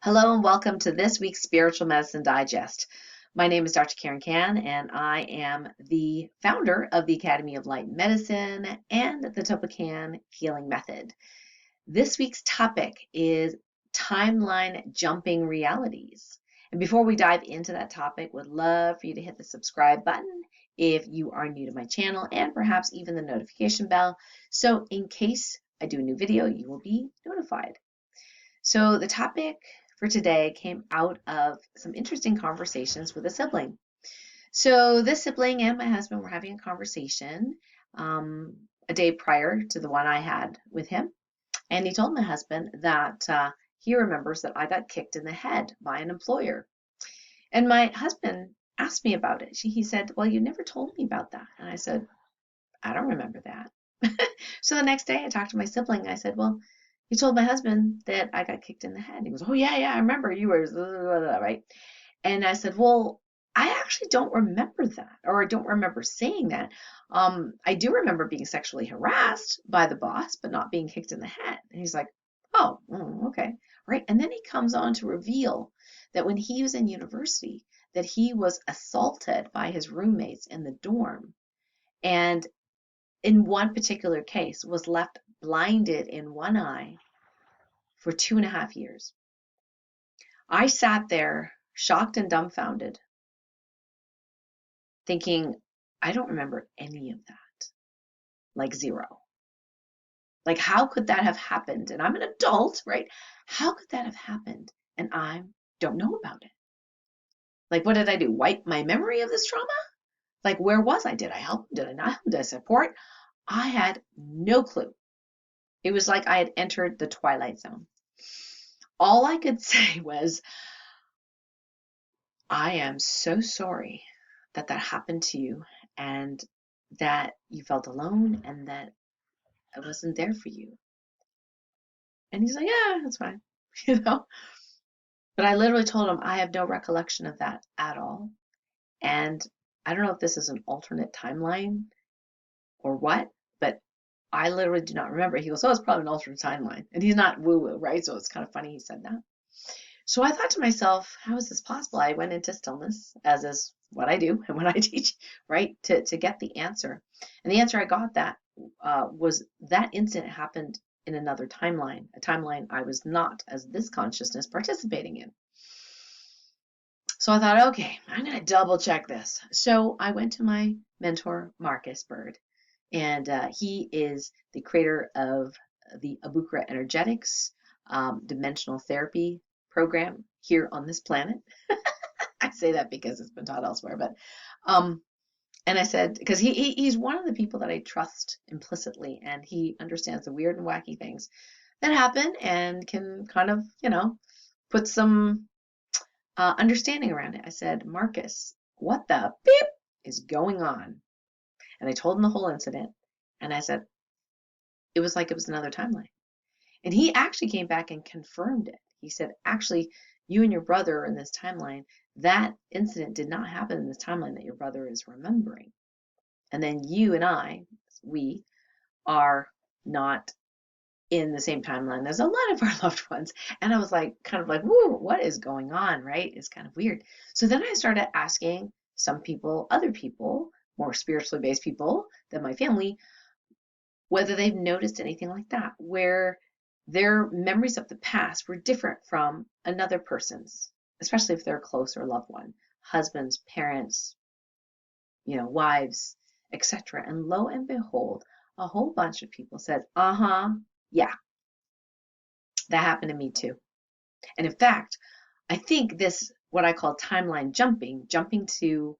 Hello and welcome to this week's Spiritual Medicine Digest. My name is Dr. 𝗟𝗓𝗏 and I am the founder of the Academy of Light Medicine and the 𝗟𝗏𝗏𝗏 Healing Method. This week's topic is timeline jumping realities. And before we dive into that topic, would love for you to hit the subscribe button if you are new to my channel and perhaps even the notification bell. So in case I do a new video, you will be notified. So the topic for today came out of some interesting conversations with a sibling. So this sibling and my husband were having a conversation a day prior to the one I had with him. And he told my husband that he remembers that I got kicked in the head by an employer. And my husband asked me about it. He said, well, you never told me about that. And I said, I don't remember that. So the next day I talked to my sibling. I said, well, you told my husband that I got kicked in the head. He goes, oh, yeah, I remember you were, right? And I said, well, I actually don't remember that, or I don't remember saying that. I do remember being sexually harassed by the boss, but not being kicked in the head. And he's like, oh, okay, right. And then he comes on to reveal that when he was in university, that he was assaulted by his roommates in the dorm. And in one particular case, was left blinded in one eye for 2.5 years. I sat there shocked and dumbfounded, thinking, I don't remember any of that, like zero. Like, how could that have happened? And I'm an adult, right? How could that have happened? And I don't know about it. Like, what did I do? Wipe my memory of this trauma? Like, where was I? Did I help? Did I not help? Did I support? I had no clue. It was like I had entered the twilight zone. All I could say was, I am so sorry that that happened to you and that you felt alone and that I wasn't there for you. And he's like, yeah, that's fine, you know? But I literally told him I have no recollection of that at all. And I don't know if this is an alternate timeline or what, but I literally do not remember. He goes, oh, it's probably an alternate timeline. And he's not woo-woo, right? So it's kind of funny he said that. So I thought to myself, how is this possible? I went into stillness, as is what I do and what I teach, right, to get the answer. And the answer I got that was that incident happened in another timeline, a timeline I was not, as this consciousness, participating in. So I thought, okay, I'm going to double check this. So I went to my mentor, Marcus Bird, and he is the creator of the 𝗟𝗏𝗏𝗏 energetics dimensional therapy program here on this planet. I say that because it's been taught elsewhere, but and I said, because he's one of the people that I trust implicitly, and he understands the weird and wacky things that happen and can kind of, put some understanding around it. I said, Marcus, what the beep is going on? And I told him the whole incident, and I said, it was like it was another timeline. And he actually came back and confirmed it. He said, actually, you and your brother are in this timeline. That incident did not happen in this timeline that your brother is remembering. And then you and I, we are not in the same timeline as a lot of our loved ones. And I was like, kind of like, whoa, what is going on, right? It's kind of weird. So then I started asking some people, other people, more spiritually based people than my family, whether they've noticed anything like that, where their memories of the past were different from another person's, especially if they're a close or loved one, husbands, parents, wives, etc. And lo and behold, a whole bunch of people said, yeah, that happened to me too. And in fact, I think this, what I call timeline jumping to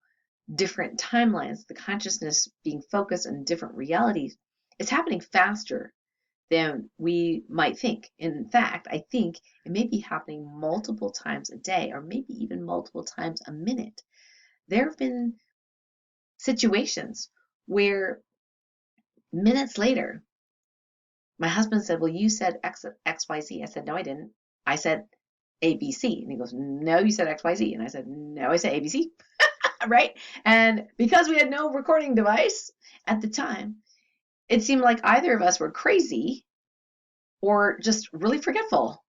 different timelines, the consciousness being focused on different realities, is happening faster than we might think. In fact, I think it may be happening multiple times a day, or maybe even multiple times a minute. There have been situations where minutes later, my husband said, well, you said XYZ. I said, no, I didn't. I said ABC. And he goes, no, you said XYZ. And I said, no, I said ABC. Right? And because we had no recording device at the time, it seemed like either of us were crazy or just really forgetful.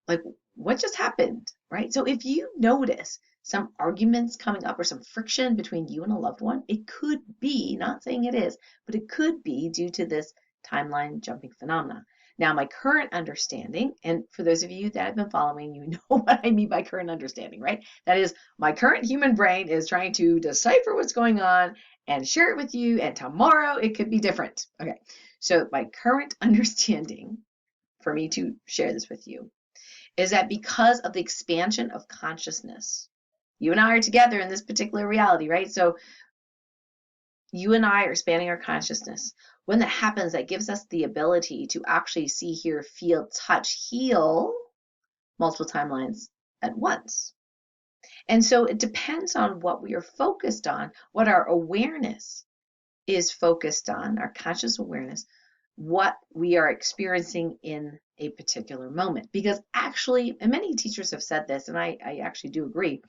Like, what just happened, right? So if you notice some arguments coming up or some friction between you and a loved one, it could be, not saying it is, but it could be due to this timeline jumping phenomena. Now, my current understanding, and for those of you that have been following, you know what I mean by current understanding, right? That is, my current human brain is trying to decipher what's going on and share it with you, and tomorrow it could be different. Okay, so my current understanding, for me to share this with you, is that because of the expansion of consciousness, you and I are together in this particular reality, right? So you and I are expanding our consciousness. When that happens, that gives us the ability to actually see, hear, feel, touch, heal multiple timelines at once. And so it depends on what we are focused on, what our awareness is focused on, our conscious awareness, what we are experiencing in a particular moment. Because actually, and many teachers have said this, and I actually do agree,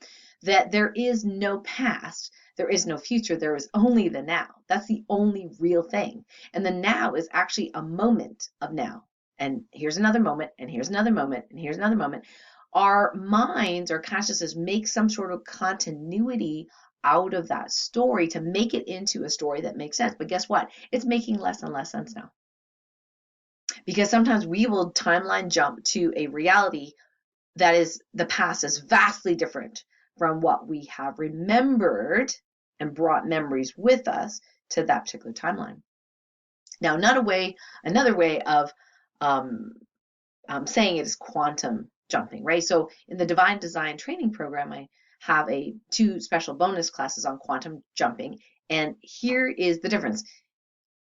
that there is no past, there is no future, there is only the now. That's the only real thing. And the now is actually a moment of now. And here's another moment, and here's another moment, and here's another moment. Our minds, our consciousness, make some sort of continuity out of that story to make it into a story that makes sense. But guess what? It's making less and less sense now. Because sometimes we will timeline jump to a reality that is, the past is vastly different from what we have remembered and brought memories with us to that particular timeline. Now, another way of saying it is quantum jumping, right? So in the Divine Design training program, I have two special bonus classes on quantum jumping. And here is the difference.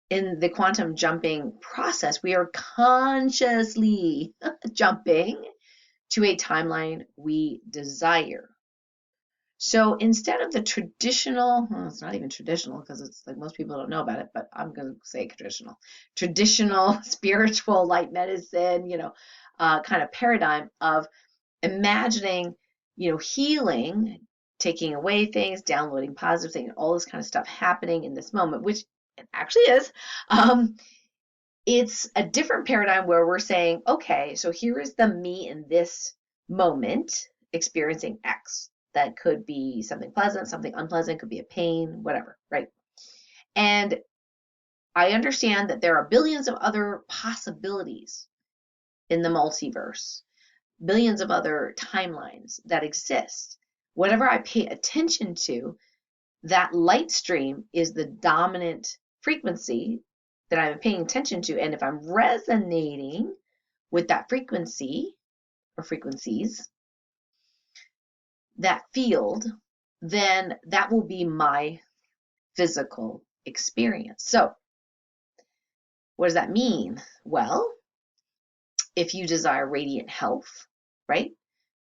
In the quantum jumping process, we are consciously jumping to a timeline we desire. So instead of the traditional, well, it's not even traditional because it's like most people don't know about it, but I'm going to say traditional spiritual light medicine, kind of paradigm of imagining, healing, taking away things, downloading positive things, all this kind of stuff happening in this moment, which it actually is. It's a different paradigm where we're saying, okay, so here is the me in this moment experiencing X. That could be something pleasant, something unpleasant, could be a pain, whatever, right? And I understand that there are billions of other possibilities in the multiverse, billions of other timelines that exist. Whatever I pay attention to, that light stream is the dominant frequency that I'm paying attention to. And if I'm resonating with that frequency or frequencies, that field, then that will be my physical experience. So what does that mean? Well, if you desire radiant health, right?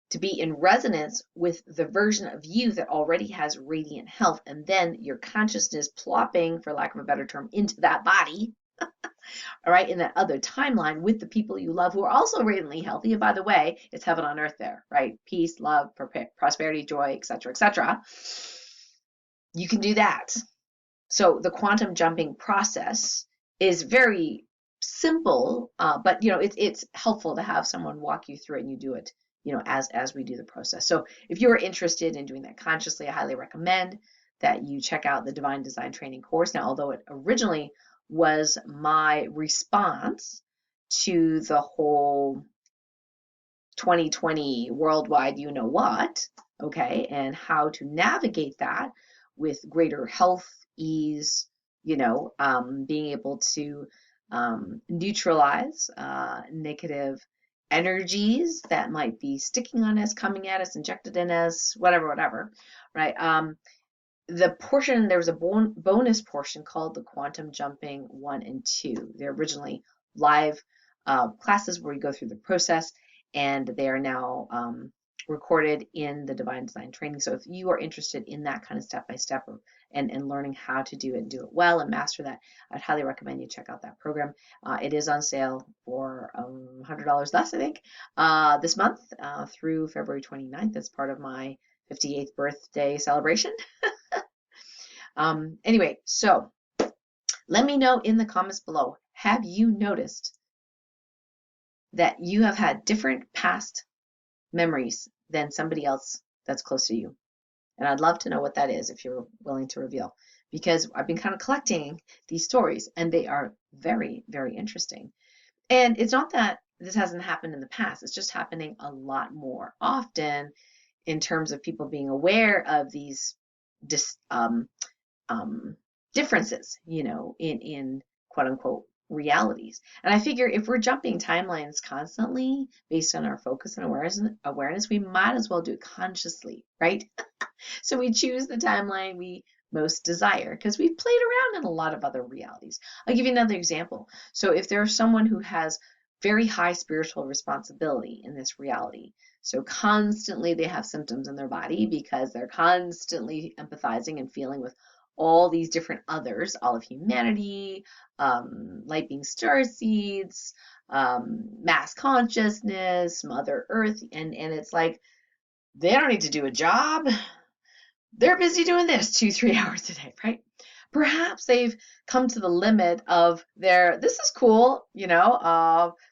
To be in resonance with the version of you that already has radiant health, and then your consciousness plopping, for lack of a better term, into that body, all right, in that other timeline with the people you love who are also radiantly healthy. And by the way, it's heaven on earth there, right? Peace, love, prosperity, joy, etc., etc. You can do that. So the quantum jumping process is very simple, but it's helpful to have someone walk you through it, and you do it, as we do the process. So if you're interested in doing that consciously, I highly recommend that you check out the Divine Design Training course. Now, although it originally was my response to the whole 2020 worldwide what, okay, and how to navigate that with greater health, ease, being able to neutralize negative energies that might be sticking on us, coming at us, injected in us, whatever, right? There was a bonus portion called the Quantum Jumping 1 and 2. They're originally live classes where we go through the process, and they are now recorded in the Divine Design Training. So if you are interested in that kind of step-by-step and learning how to do it and do it well and master that, I'd highly recommend you check out that program. It is on sale for $100 less, I think, this month through February 29th. That's part of my 58th birthday celebration. Anyway, so let me know in the comments below, have you noticed that you have had different past memories than somebody else that's close to you. And I'd love to know what that is if you're willing to reveal, because I've been kind of collecting these stories and they are very, very interesting. And it's not that this hasn't happened in the past, it's just happening a lot more often in terms of people being aware of these differences, in quote unquote realities. And I figure if we're jumping timelines constantly based on our focus and awareness, we might as well do it consciously, right? So we choose the timeline we most desire because we've played around in a lot of other realities. I'll give you another example. So if there's someone who has very high spiritual responsibility in this reality, so constantly they have symptoms in their body because they're constantly empathizing and feeling with all these different others, all of humanity, light being star seeds, mass consciousness, Mother Earth, and it's like they don't need to do a job. They're busy doing this 2-3 hours a day, right? Perhaps they've come to the limit of their, this is cool,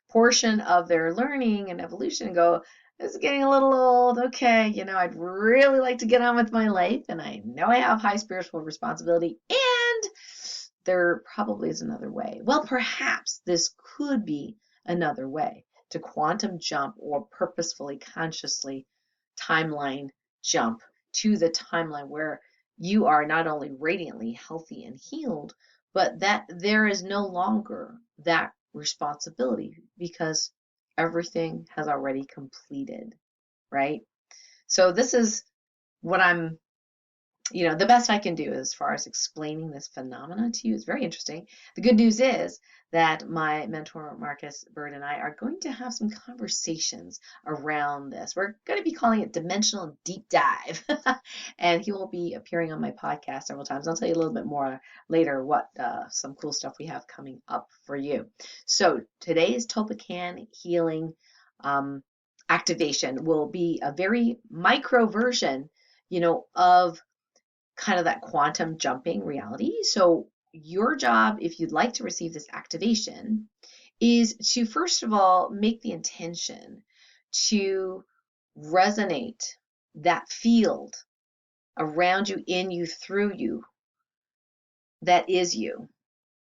portion of their learning and evolution and go, this is getting a little old. Okay, I'd really like to get on with my life, and I know I have high spiritual responsibility, and there probably is another way. Well, perhaps this could be another way to quantum jump or purposefully, consciously timeline jump to the timeline where you are not only radiantly healthy and healed, but that there is no longer that responsibility because everything has already completed, right? So this is what I'm, the best I can do as far as explaining this phenomena to you. Is very interesting. The good news is that my mentor, Marcus Bird, and I are going to have some conversations around this. We're going to be calling it Dimensional Deep Dive. And he will be appearing on my podcast several times. I'll tell you a little bit more later what some cool stuff we have coming up for you. So today's 𝗟𝗏𝗏𝗧 healing activation will be a very micro version, of kind of that quantum jumping reality. So your job, if you'd like to receive this activation, is to first of all make the intention to resonate that field around you, in you, through you, that is you,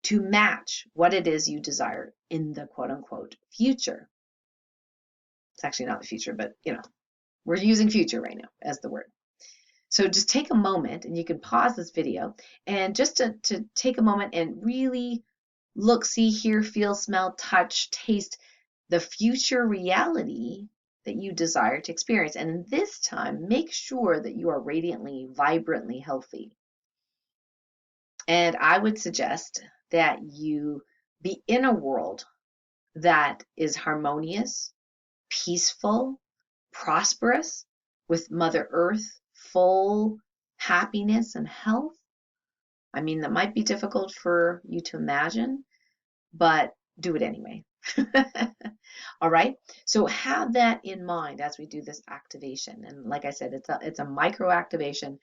to match what it is you desire in the quote unquote future. It's actually not the future, but we're using future right now as the word. So just take a moment, and you can pause this video, and just to take a moment and really look, see, hear, feel, smell, touch, taste the future reality that you desire to experience. And this time, make sure that you are radiantly, vibrantly healthy. And I would suggest that you be in a world that is harmonious, peaceful, prosperous, with Mother Earth full happiness and health. I mean, that might be difficult for you to imagine, but do it anyway. All right. So have that in mind as we do this activation. And like I said, it's a micro activation.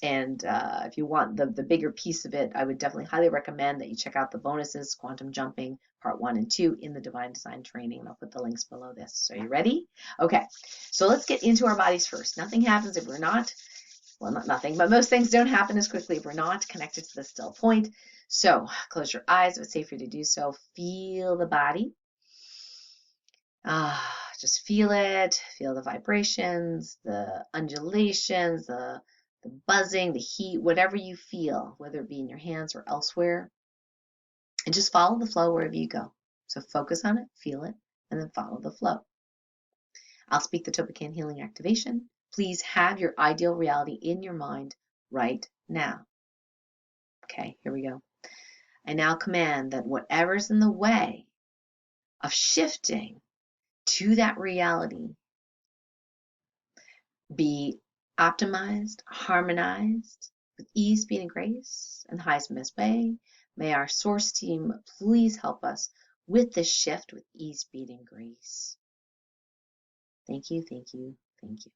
If you want the bigger piece of it, I would definitely highly recommend that you check out the bonuses, Quantum Jumping, Part 1 and 2 in the Divine Design Training. And I'll put the links below this. So you ready? Okay. So let's get into our bodies first. Nothing happens if we're not, well, not nothing, but most things don't happen as quickly if we're not connected to the still point. So close your eyes if it's safe for you to do so. Feel the body. Just feel it. Feel the vibrations, the undulations, the buzzing, the heat, whatever you feel, whether it be in your hands or elsewhere. And just follow the flow wherever you go. So focus on it, feel it, and then follow the flow. I'll speak the 𝗟𝗏𝗏𝗧 healing activation. Please have your ideal reality in your mind right now. Okay, here we go. I now command that whatever's in the way of shifting to that reality be optimized, harmonized with ease, speed, and grace, and the highest and best way. May our source team please help us with this shift with ease, speed, and grace. Thank you, thank you, thank you.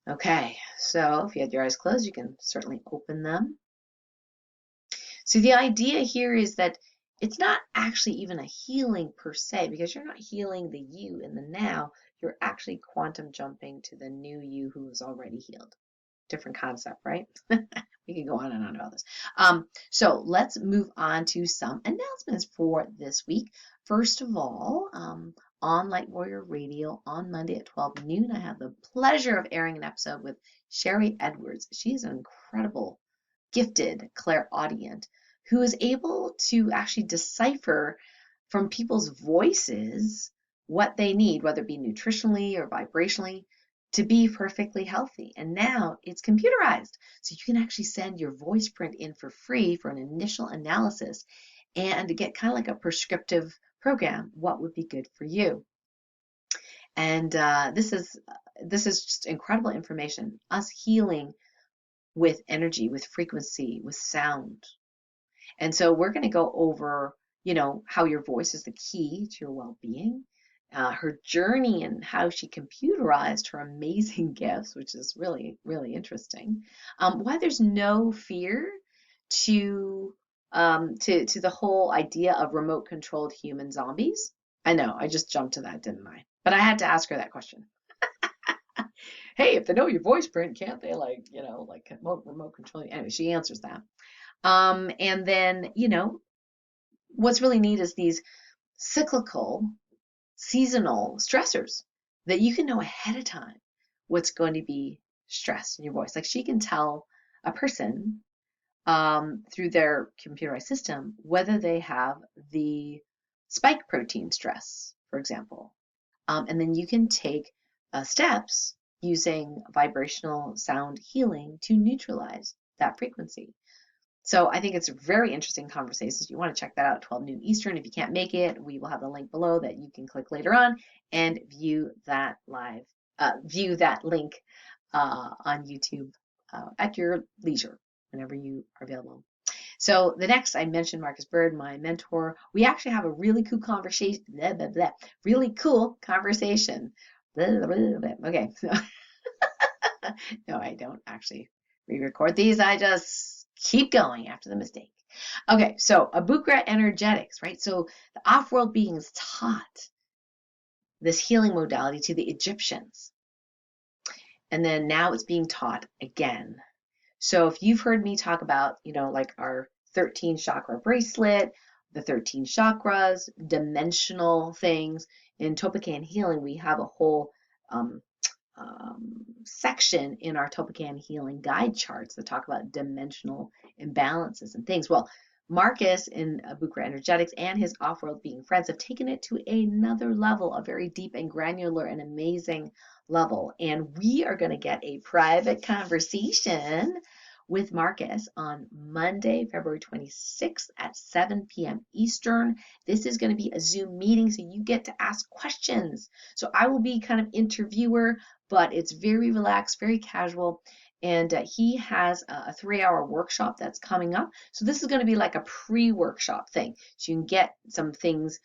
Okay, so if you had your eyes closed, you can certainly open them. So the idea here is that it's not actually even a healing per se, because you're not healing the you in the now. You're actually quantum jumping to the new you who is already healed. Different concept, right? We can go on and on about this. So let's move on to some announcements for this week. First of all, on Light Warrior Radio on Monday at 12 noon, I have the pleasure of airing an episode with Sherry Edwards. She's an incredible, gifted clairaudient who is able to actually decipher from people's voices what they need, whether it be nutritionally or vibrationally, to be perfectly healthy. And now it's computerized. So you can actually send your voice print in for free for an initial analysis and to get kind of like a prescriptive program, what would be good for you. And this is just incredible information, us healing with energy, with frequency, with sound. And so we're going to go over, how your voice is the key to your well-being, her journey and how she computerized her amazing gifts, which is really, really interesting. Why there's no fear to the whole idea of remote-controlled human zombies. I know, I just jumped to that, didn't I? But I had to ask her that question. Hey, if they know your voice print, can't they remote control you? Anyway, she answers that. And then, what's really neat is these cyclical, seasonal stressors that you can know ahead of time what's going to be stressed in your voice. Like she can tell a person through their computerized system whether they have the spike protein stress, for example. And then you can take steps using vibrational sound healing to neutralize that frequency. So I think it's very interesting conversations. You want to check that out at 12 noon Eastern. If you can't make it, we will have the link below that you can click later on and view that link on YouTube at your leisure whenever you are available. So the next, I mentioned Marcus Bird, my mentor. We actually have a really cool conversation. Really cool conversation. Okay. So no, I don't actually re-record these. I just keep going after the mistake. Okay, so 𝗟𝗡𝗥𝗚𝗎 energetics, right? So the off-world beings taught this healing modality to the Egyptians. And then now it's being taught again. So if you've heard me talk about, like our 13 chakra bracelet, the 13 chakras, dimensional things, in 𝗟𝗏𝗏𝗧 healing, we have a whole section in our 𝗟𝗏𝗏𝗧 healing guide charts that talk about dimensional imbalances and things. Well, Marcus in 𝗟𝗡𝗥𝗚 energetics and his off-world being friends have taken it to another level, a very deep and granular and amazing level. And we are going to get a private conversation with Marcus on Monday, February 26th at 7 p.m. Eastern. This is going to be a Zoom meeting, so you get to ask questions. So I will be kind of interviewer, but it's very relaxed, very casual. And he has a 3-hour workshop that's coming up. So this is going to be like a pre-workshop thing. So you can get some things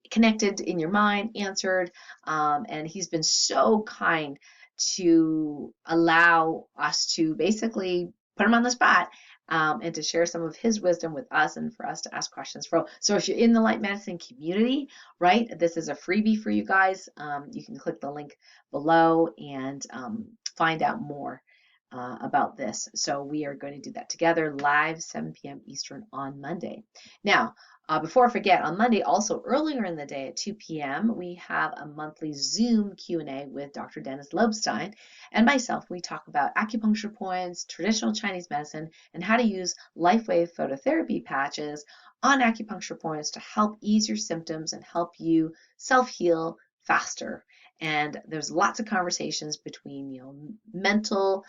connected in your mind, answered. And he's been so kind to allow us to basically put him on the spot and to share some of his wisdom with us and for us to ask questions from. So if you're in the light medicine community, right, this is a freebie for you guys. You can click the link below and find out more about this. So we are going to do that together live 7 p.m. Eastern on Monday. Now, before I forget, on Monday, also earlier in the day at 2 p.m., we have a monthly Zoom Q&A with Dr. Dennis Lobstein and myself. We talk about acupuncture points, traditional Chinese medicine, and how to use LifeWave phototherapy patches on acupuncture points to help ease your symptoms and help you self-heal faster. And there's lots of conversations between, mental,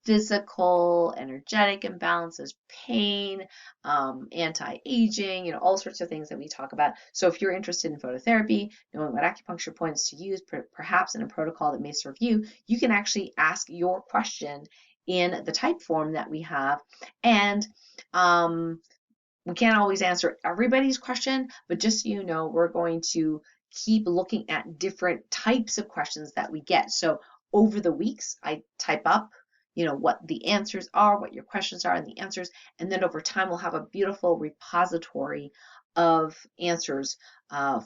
physical, energetic imbalances, pain, anti-aging, all sorts of things that we talk about. So if you're interested in phototherapy, knowing what acupuncture points to use, perhaps in a protocol that may serve you, you can actually ask your question in the type form that we have. And we can't always answer everybody's question, but just so you know, we're going to keep looking at different types of questions that we get. So over the weeks, I type up, you know, what the answers are, what your questions are and the answers. And then over time, we'll have a beautiful repository of answers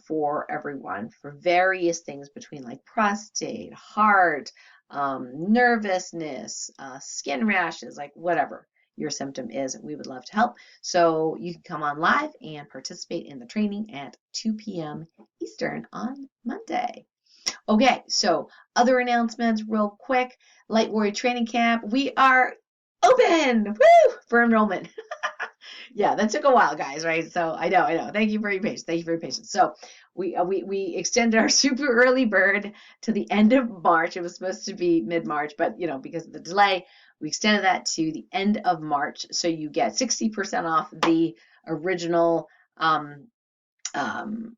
for everyone for various things between like prostate, heart, nervousness, skin rashes, like whatever your symptom is, we would love to help. So you can come on live and participate in the training at 2 p.m. Eastern on Monday. Okay, so other announcements real quick. Light Warrior Training Camp, we are open, woo, for enrollment. Yeah, that took a while, guys, right? So I know. Thank you for your patience. Thank you for your patience. So we extended our super early bird to the end of March. It was supposed to be mid-March, but you know, because of the delay, we extended that to the end of March. So you get 60% off the original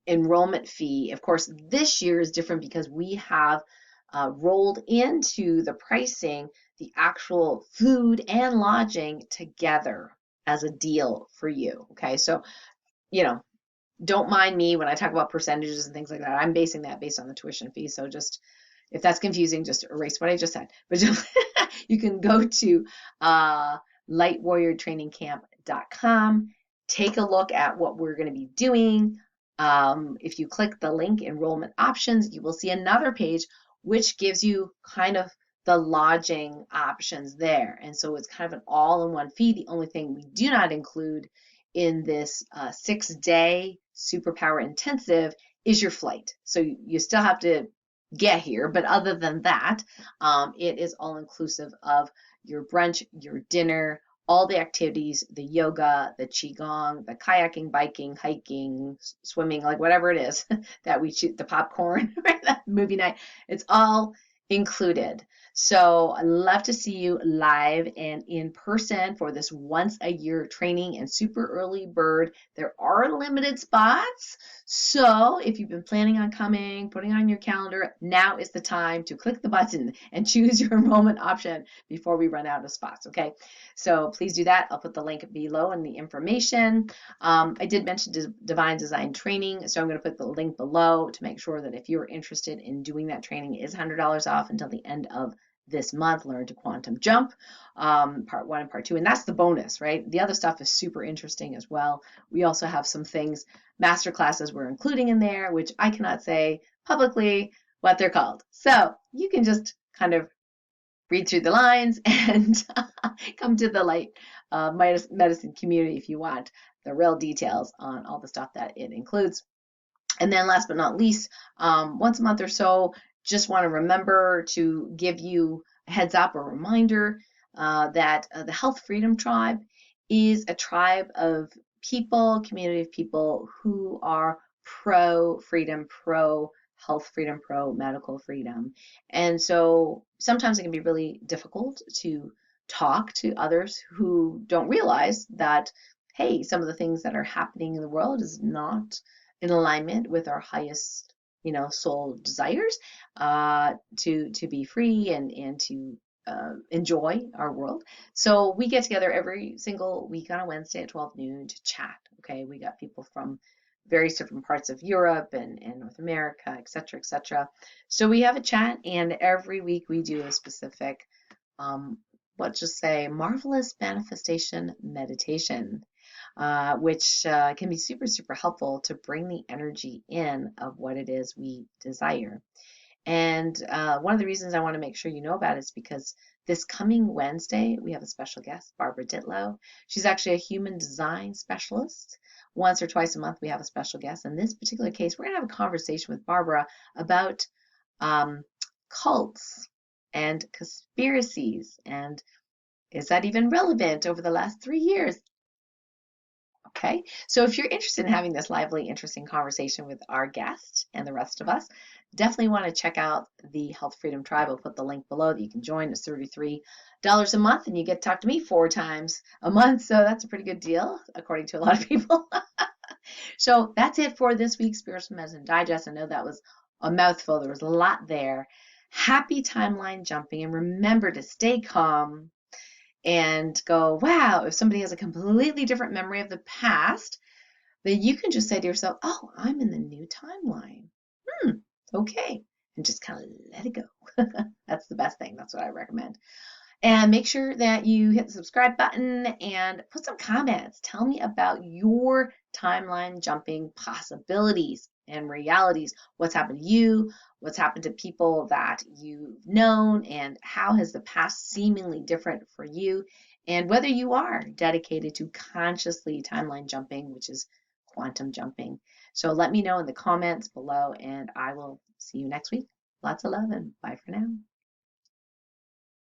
enrollment fee. Of course, this year is different because we have rolled into the pricing the actual food and lodging together as a deal for you. Okay, so you know, don't mind me when I talk about percentages and things like that. I'm basing that based on the tuition fee. So just if that's confusing, just erase what I just said. But just, you can go to lightwarriortrainingcamp.com, take a look at what we're going to be doing. If you click the link enrollment options, you will see another page which gives you kind of the lodging options there. And so it's kind of an all-in-one fee. The only thing we do not include in this 6-day superpower intensive is your flight. So you still have to get here, but other than that, it is all inclusive of your brunch, your dinner, all the activities, the yoga, the qigong, the kayaking, biking, hiking, swimming, like whatever it is that we shoot, the popcorn, right? That movie night, it's all included. So I'd love to see you live and in person for this once a year training and super early bird. There are limited spots. So if you've been planning on coming, putting on your calendar, now is the time to click the button and choose your enrollment option before we run out of spots. Okay, so please do that. I'll put the link below in the information. I did mention Divine Design Training, so I'm going to put the link below to make sure that if you're interested in doing that training, it is $100 off until the end of this month. Learn to Quantum Jump, part 1 and part 2, and that's the bonus, right? The other stuff is super interesting as well. We also have some things, master classes we're including in there, which I cannot say publicly what they're called. So you can just kind of read through the lines and come to the Light Medicine community if you want the real details on all the stuff that it includes. And then last but not least, once a month or so, just want to remember to give you a heads up or reminder that the Health Freedom Tribe is a tribe of people, community of people who are pro-freedom, pro-health freedom, pro-medical freedom. And so sometimes it can be really difficult to talk to others who don't realize that, hey, some of the things that are happening in the world is not in alignment with our highest, you know, soul desires to be free and to enjoy our world. So we get together every single week on a Wednesday at 12 noon to chat. Okay, we got people from various different parts of Europe and North America, etc., etc. So we have a chat, and every week we do a specific, let's just say, marvelous manifestation meditation. Which can be super, super helpful to bring the energy in of what it is we desire. And one of the reasons I want to make sure you know about it is because this coming Wednesday, we have a special guest, Barbara Ditlow. She's actually a human design specialist. Once or twice a month, we have a special guest. In this particular case, we're going to have a conversation with Barbara about cults and conspiracies. And is that even relevant over the last 3 years? Okay, so if you're interested in having this lively, interesting conversation with our guest and the rest of us, definitely want to check out the Health Freedom Tribe. I'll put the link below that you can join. It's $33 a month, and you get to talk to me 4 times a month. So that's a pretty good deal, according to a lot of people. So that's it for this week's Spiritual Medicine Digest. I know that was a mouthful. There was a lot there. Happy timeline jumping, and remember to stay calm and go, wow, if somebody has a completely different memory of the past, then you can just say to yourself, oh, I'm in the new timeline. Okay. And just kind of let it go. That's the best thing. That's what I recommend. And make sure that you hit the subscribe button and put some comments. Tell me about your timeline jumping possibilities and realities. What's happened to you? What's happened to people that you've known? And how has the past seemingly different for you? And whether you are dedicated to consciously timeline jumping, which is quantum jumping. So let me know in the comments below, and I will see you next week. Lots of love and bye for now.